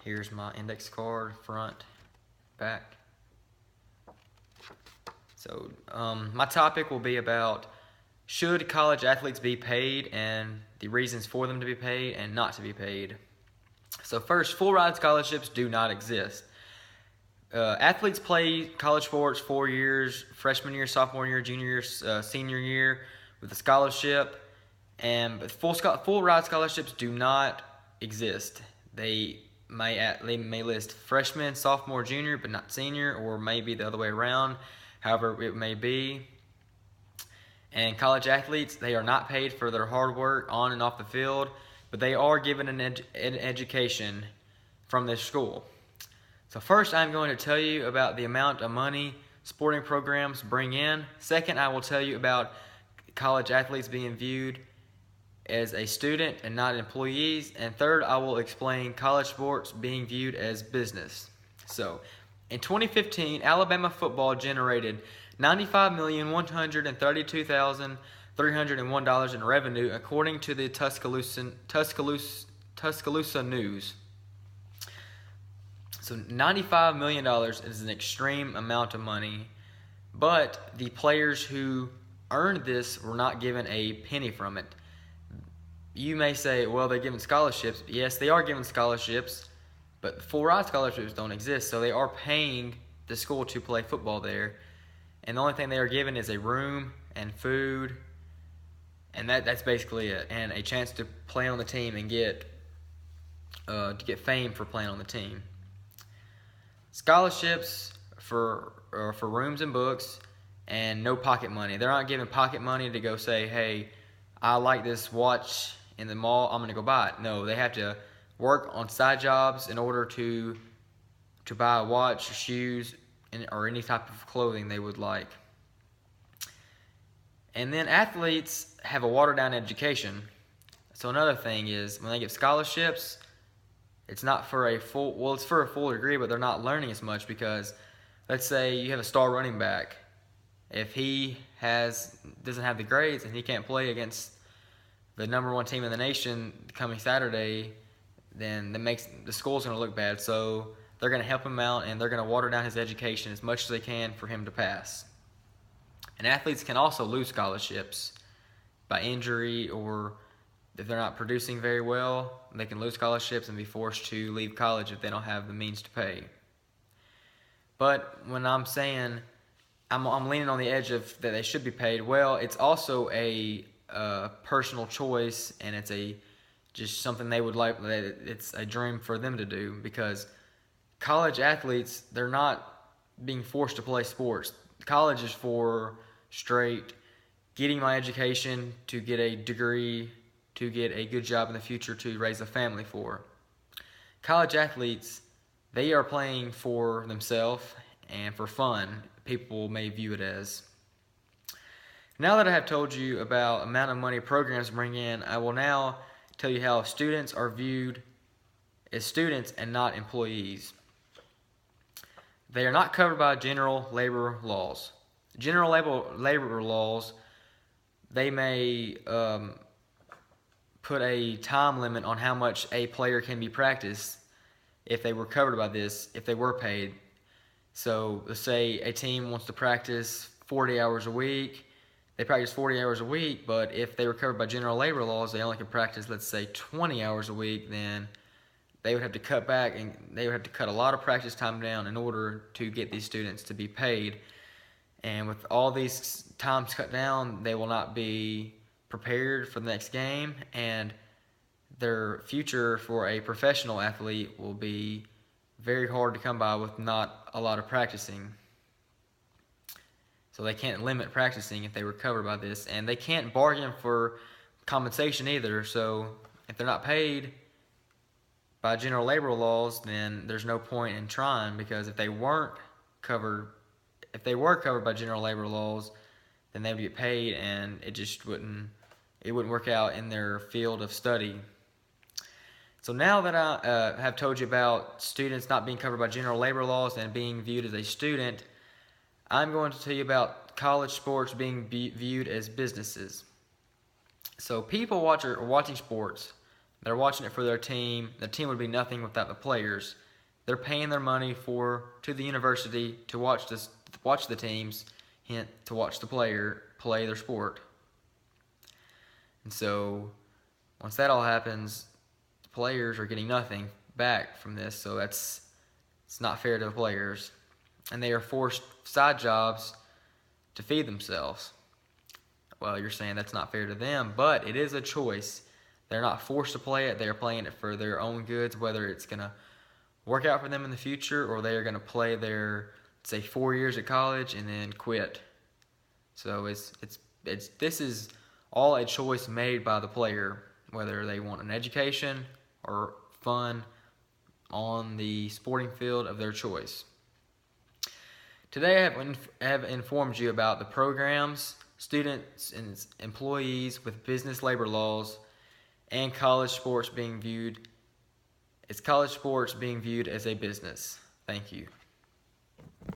Here's my index card, front, back. So my topic will be about should college athletes be paid and the reasons for them to be paid and not to be paid. So first, full ride scholarships do not exist. Athletes play college sports 4 years, freshman year, sophomore year, junior year, senior year with a scholarship, but full ride scholarships do not exist. They may list freshman, sophomore, junior, but not senior, or maybe the other way around. However it may be. And college athletes, they are not paid for their hard work on and off the field, but they are given an education from this school. So first, I'm going to tell you about the amount of money sporting programs bring in. Second, I will tell you about college athletes being viewed as a student and not employees. And third, I will explain college sports being viewed as business. So, in 2015, Alabama football generated $95,132,301 in revenue, according to the Tuscaloosa News. So $95 million is an extreme amount of money, but the players who earned this were not given a penny from it. You may say, well, they're given scholarships. Yes, they are given scholarships, but full ride scholarships don't exist, so they are paying the school to play football there. And the only thing they are given is a room and food, and that's basically it, and a chance to play on the team and get fame for playing on the team. Scholarships for rooms and books, and no pocket money. They're not given pocket money to go say, hey, I like this watch in the mall, I'm going to go buy it. No, they have to work on side jobs in order to buy a watch, shoes, or any type of clothing they would like. And then athletes have a watered down education. So another thing is when they get scholarships, it's not for a full, well, it's for a full degree, but they're not learning as much because let's say you have a star running back. If he doesn't have the grades and he can't play against the number one team in the nation coming Saturday, then that makes the school's going to look bad. So they're going to help him out and they're going to water down his education as much as they can for him to pass. And athletes can also lose scholarships by injury, or if they're not producing very well, they can lose scholarships and be forced to leave college if they don't have the means to pay. But when I'm saying I'm leaning on the edge of that they should be paid, well, it's also a personal choice, and it's just something they would like. It's a dream for them to do, because college athletes, they're not being forced to play sports. College is for straight getting my education to get a degree, to get a good job in the future, to raise a family for. College athletes, they are playing for themselves and for fun, people may view it as. Now that I have told you about the amount of money programs bring in, I will now tell you how students are viewed as students and not employees. They are not covered by general labor laws. General labor laws, they may put a time limit on how much a player can be practiced if they were covered by this, if they were paid. So let's say a team wants to practice 40 hours a week. They practice 40 hours a week, but if they were covered by general labor laws, they only could practice, let's say, 20 hours a week, then they would have to cut back, and they would have to cut a lot of practice time down in order to get these students to be paid. And with all these times cut down, they will not be prepared for the next game, and their future for a professional athlete will be very hard to come by with not a lot of practicing. So they can't limit practicing if they were covered by this, and they can't bargain for compensation either. So if they're not paid by general labor laws, then there's no point in trying, because if they were covered by general labor laws, then they would get paid, and it wouldn't work out in their field of study. So now that I have told you about students not being covered by general labor laws and being viewed as a student, I'm going to tell you about college sports being viewed as businesses. So people watching sports They're watching it for their team. The team would be nothing without the players. They're paying their money to the university to watch the teams, hint to watch the player play their sport. And so once that all happens, the players are getting nothing back from this. So it's not fair to the players, and they are forced side jobs to feed themselves. Well, you're saying that's not fair to them, but it is a choice. They're not forced to play it. They're playing it for their own goods, whether it's going to work out for them in the future or they are going to play their, say, 4 years at college and then quit. So this is all a choice made by the player, whether they want an education or fun on the sporting field of their choice. Today I have informed you about the programs, students, and employees with business labor laws, and college sports being viewed as a business. Thank you.